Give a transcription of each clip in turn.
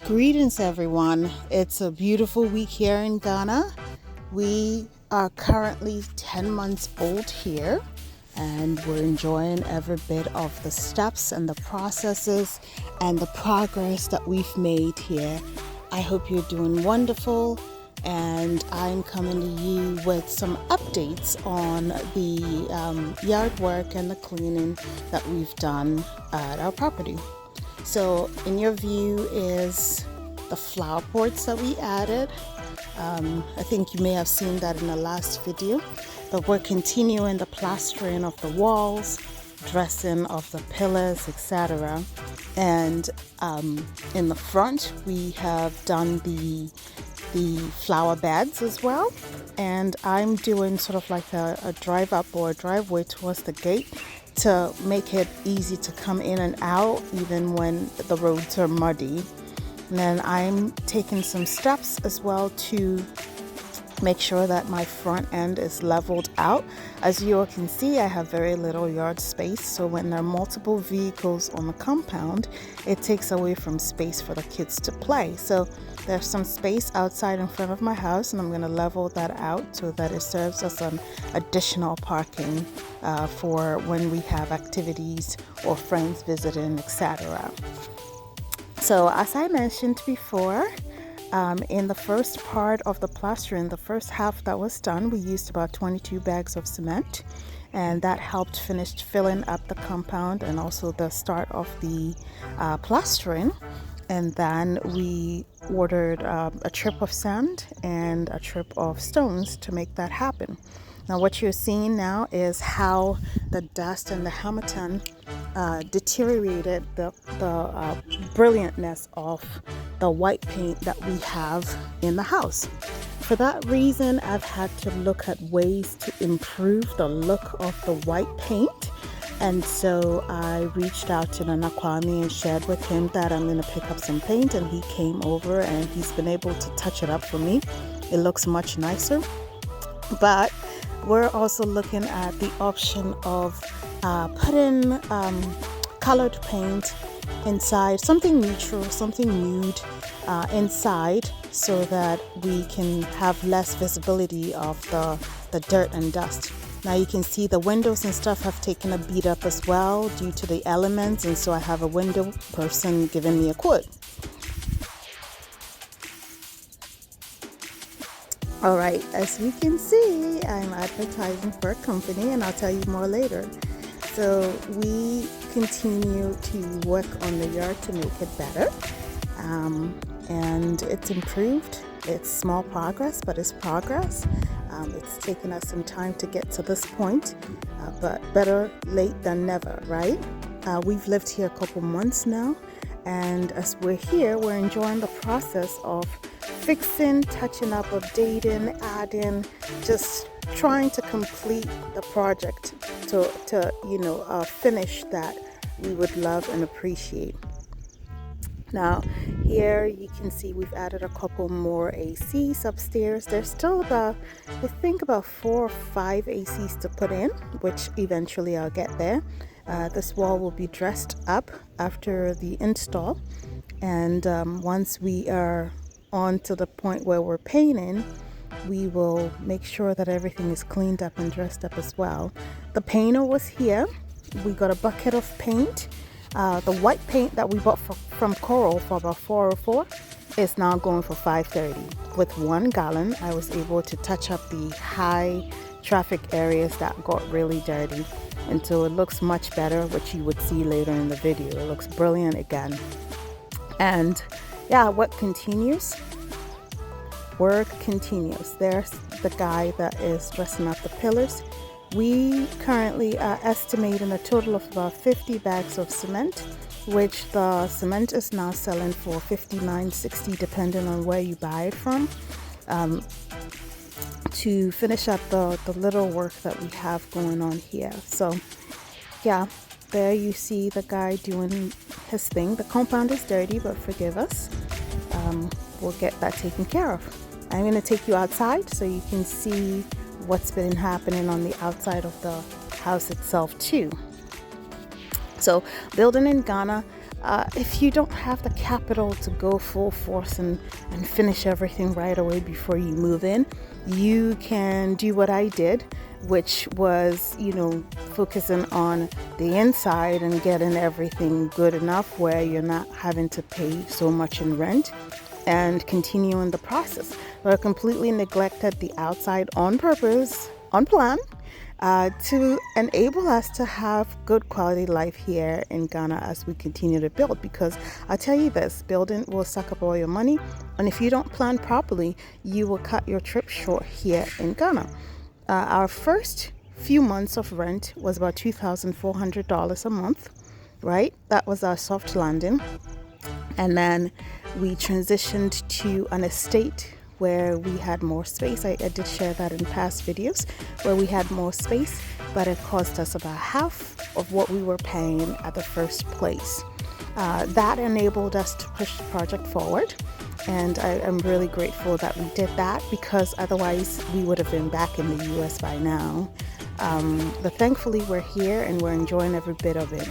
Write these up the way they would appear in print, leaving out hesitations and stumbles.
Greetings, everyone. It's a beautiful week here in Ghana. We are currently 10 months old here, and we're enjoying every bit of the steps and the processes and the progress that we've made here. I hope you're doing wonderful, and I'm coming to you with some updates on the yard work and the cleaning that we've done at our property. So in your view is the flower pots that we added. I think you may have seen that in the last video, but we're continuing the plastering of the walls, dressing of the pillars, etc. And in the front, we have done the flower beds as well. And I'm doing sort of like a drive up or a driveway towards the gate to make it easy to come in and out even when the roads are muddy. And then I'm taking some steps as well to make sure that my front end is leveled out. As you all can see, I have very little yard space, so when there are multiple vehicles on the compound, it takes away from space for the kids to play. So there's some space outside in front of my house, and I'm going to level that out so that it serves as an additional parking for when we have activities or friends visiting, etc. So as I mentioned before, in the first part of the plastering, the first half that was done, we used about 22 bags of cement, and that helped finish filling up the compound and also the start of the plastering. And then we ordered a trip of sand and a trip of stones to make that happen. Now what you're seeing now is how the dust and the Hamatan deteriorated the brilliantness of the white paint that we have in the house. For that reason, I've had to look at ways to improve the look of the white paint. And so I reached out to Nana Kwame and shared with him that I'm going to pick up some paint, and he came over and he's been able to touch it up for me. It looks much nicer. But we're also looking at the option of putting colored paint inside, something neutral, something nude inside, so that we can have less visibility of the dirt and dust. Now you can see the windows and stuff have taken a beat up as well due to the elements, and so I have a window person giving me a quote. All right, as you can see, I'm advertising for a company, and I'll tell you more later. So we continue to work on the yard to make it better, and it's improved. It's small progress, but it's progress. It's taken us some time to get to this point, but better late than never, right? We've lived here a couple months now, and as we're here, we're enjoying the process of fixing, touching up, updating, adding, just trying to complete the project to finish that we would love and appreciate. Now here you can see we've added a couple more ACs upstairs. There's still about 4 or 5 ACs to put in, which eventually I'll get there. This wall will be dressed up after the install, and once we are on to the point where we're painting, we will make sure that everything is cleaned up and dressed up as well. The painter was here. We got a bucket of paint. The white paint that we bought from Coral for about $4.04 is now going for $5.30. With 1 gallon, I was able to touch up the high traffic areas that got really dirty. And so it looks much better, which you would see later in the video. It looks brilliant again. And yeah, work continues. There's the guy that is dressing up the pillars. We currently are estimating a total of about 50 bags of cement, which the cement is now selling for $59.60 depending on where you buy it from, to finish up the little work that we have going on here. So yeah, there you see the guy doing his thing. The compound is dirty, but forgive us. We'll get that taken care of. I'm going to take you outside so you can see what's been happening on the outside of the house itself too. So building in Ghana, if you don't have the capital to go full force and finish everything right away before you move in, you can do what I did, which was, focusing on the inside and getting everything good enough where you're not having to pay so much in rent and continuing the process. But I completely neglected the outside on purpose, on plan, to enable us to have good quality life here in Ghana as we continue to build. Because I'll tell you this, building will suck up all your money, and if you don't plan properly, you will cut your trip short here in Ghana. Our first few months of rent was about $2,400 a month, right? That was our soft landing. And then we transitioned to an estate where we had more space. I did share that in past videos, where we had more space, but it cost us about half of what we were paying at the first place. That enabled us to push the project forward. And I'm really grateful that we did that, because otherwise we would have been back in the US by now. But thankfully we're here and we're enjoying every bit of it.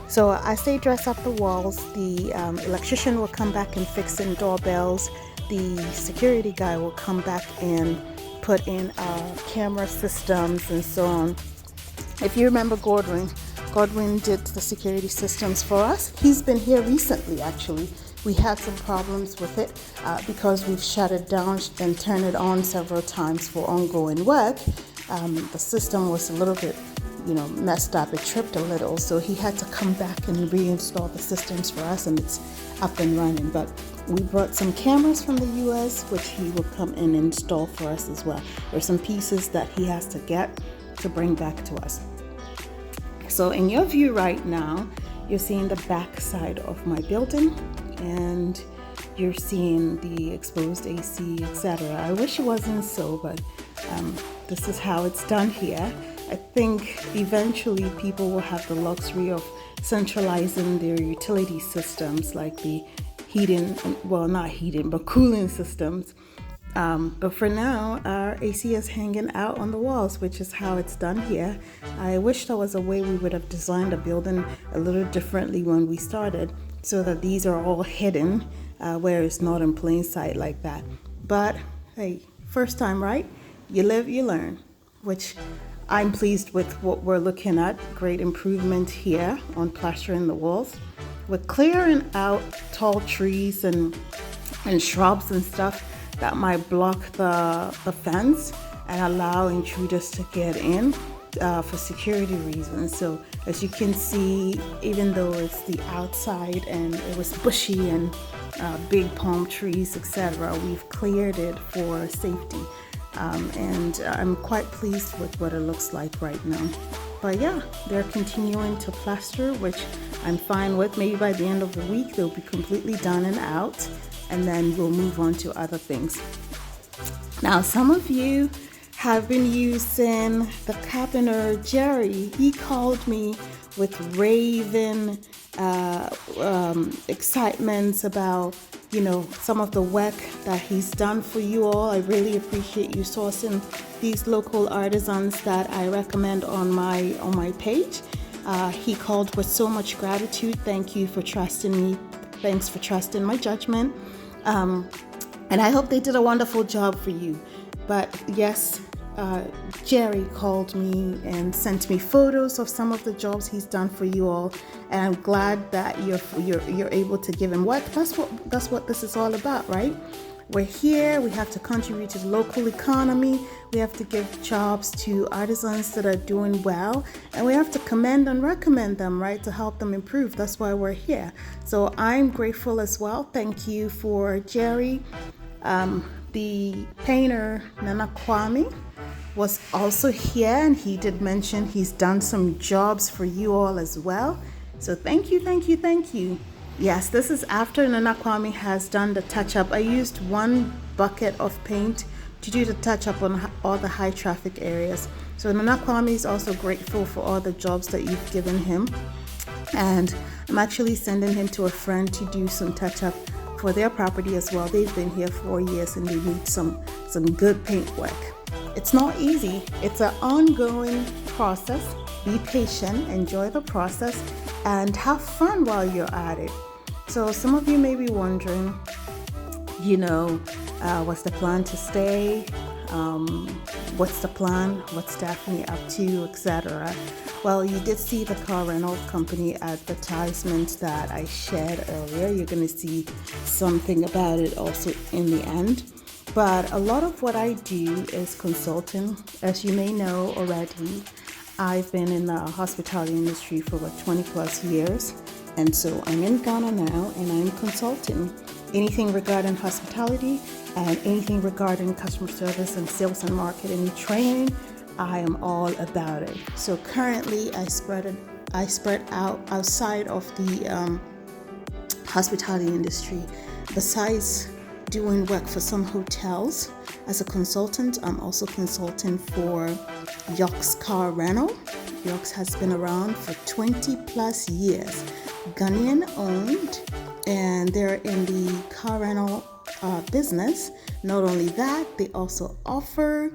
So I say dress up the walls. The electrician will come back and fix in doorbells. The security guy will come back and put in camera systems and so on. If you remember Godwin did the security systems for us. He's been here recently, actually. We had some problems with it because we've shut it down and turned it on several times for ongoing work. The system was a little bit, messed up. It tripped a little, so he had to come back and reinstall the systems for us, and it's up and running. But we brought some cameras from the US, which he will come and install for us as well. There's some pieces that he has to get to bring back to us. So in your view right now, you're seeing the back side of my building, and you're seeing the exposed AC, etc. I wish it wasn't so, but this is how it's done here. I think eventually people will have the luxury of centralizing their utility systems, like the heating, well, not heating, but cooling systems. But for now, our AC is hanging out on the walls, which is how it's done here. I wish there was a way we would have designed a building a little differently when we started, so that these are all hidden, where it's not in plain sight like that. But hey, first time, right? You live, you learn, which I'm pleased with what we're looking at. Great improvement here on plastering the walls. We're clearing out tall trees and shrubs and stuff that might block the fence and allow intruders to get in for security reasons. So as you can see, even though it's the outside and it was bushy and big palm trees, etc., we've cleared it for safety. And I'm quite pleased with what it looks like right now. But yeah, they're continuing to plaster, which I'm fine with. Maybe by the end of the week, they'll be completely done and out, and then we'll move on to other things. Now, some of you have been using the carpenter Jerry. He called me with raving excitements about some of the work that he's done for you all. I really appreciate you sourcing these local artisans that I recommend on my page. He called with so much gratitude. Thank you for trusting me. Thanks for trusting my judgment. And I hope they did a wonderful job for you. But yes, Jerry called me and sent me photos of some of the jobs he's done for you all, and I'm glad that you're able to give him work. That's what this is all about, right? We're here. We have to contribute to the local economy. We have to give jobs to artisans that are doing well, and we have to commend and recommend them, right, to help them improve. That's why we're here. So I'm grateful as well. Thank you for Jerry. The painter Nana Kwame was also here, and he did mention he's done some jobs for you all as well. So thank you. Yes, this is after Nana Kwame has done the touch-up. I used 1 bucket of paint to do the touch-up on all the high traffic areas. So Nana Kwame is also grateful for all the jobs that you've given him, and I'm actually sending him to a friend to do some touch-up for their property as well. They've been here 4 years and they need some good paint work. It's not easy. It's an ongoing process. Be patient, enjoy the process, and have fun while you're at it. So some of you may be wondering, what's the plan to stay? What's the plan? What's Daphne up to, etc. Well, you did see the car rental company advertisement that I shared earlier. You're going to see something about it also in the end. But a lot of what I do is consulting. As you may know already, I've been in the hospitality industry for about 20 plus years. And so I'm in Ghana now and I'm consulting anything regarding hospitality and anything regarding customer service and sales and marketing training. I am all about it. So currently I spread out outside of the hospitality industry. Besides doing work for some hotels as a consultant, I'm also consulting for Yox Car Rental. Yox has been around for 20 plus years. Ghanaian owned, and they're in the car rental business. Not only that, they also offer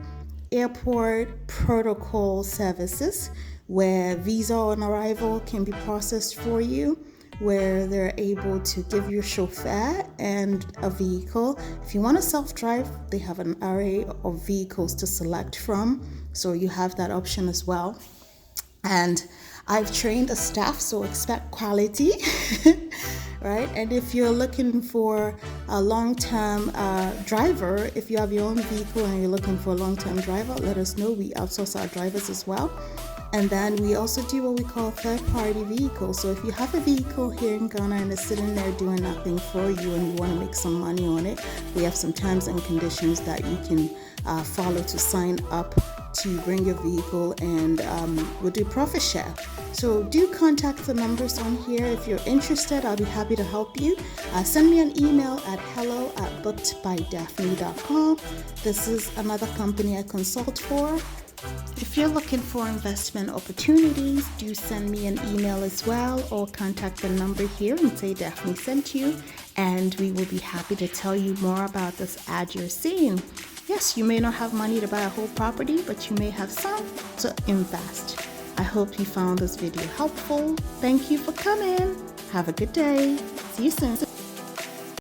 airport protocol services where visa on arrival can be processed for you, where they're able to give you a chauffeur and a vehicle. If you want to self-drive, they have an array of vehicles to select from, so you have that option as well. And I've trained a staff, so expect quality, right? And if you're looking for a long-term driver, if you have your own vehicle and you're looking for a long-term driver, let us know. We outsource our drivers as well. And then we also do what we call third-party vehicles. So if you have a vehicle here in Ghana and it's sitting there doing nothing for you and you want to make some money on it, we have some terms and conditions that you can follow to sign up to bring your vehicle, and we'll do profit share. So do contact the numbers on here. If you're interested, I'll be happy to help you. Send me an email at hello@bookedbydaphne.com. This is another company I consult for. If you're looking for investment opportunities, do send me an email as well, or contact the number here and say Daphne sent you, and we will be happy to tell you more about this ad you're seeing. Yes, you may not have money to buy a whole property, but you may have some to invest. I hope you found this video helpful. Thank you for coming. Have a good day. See you soon.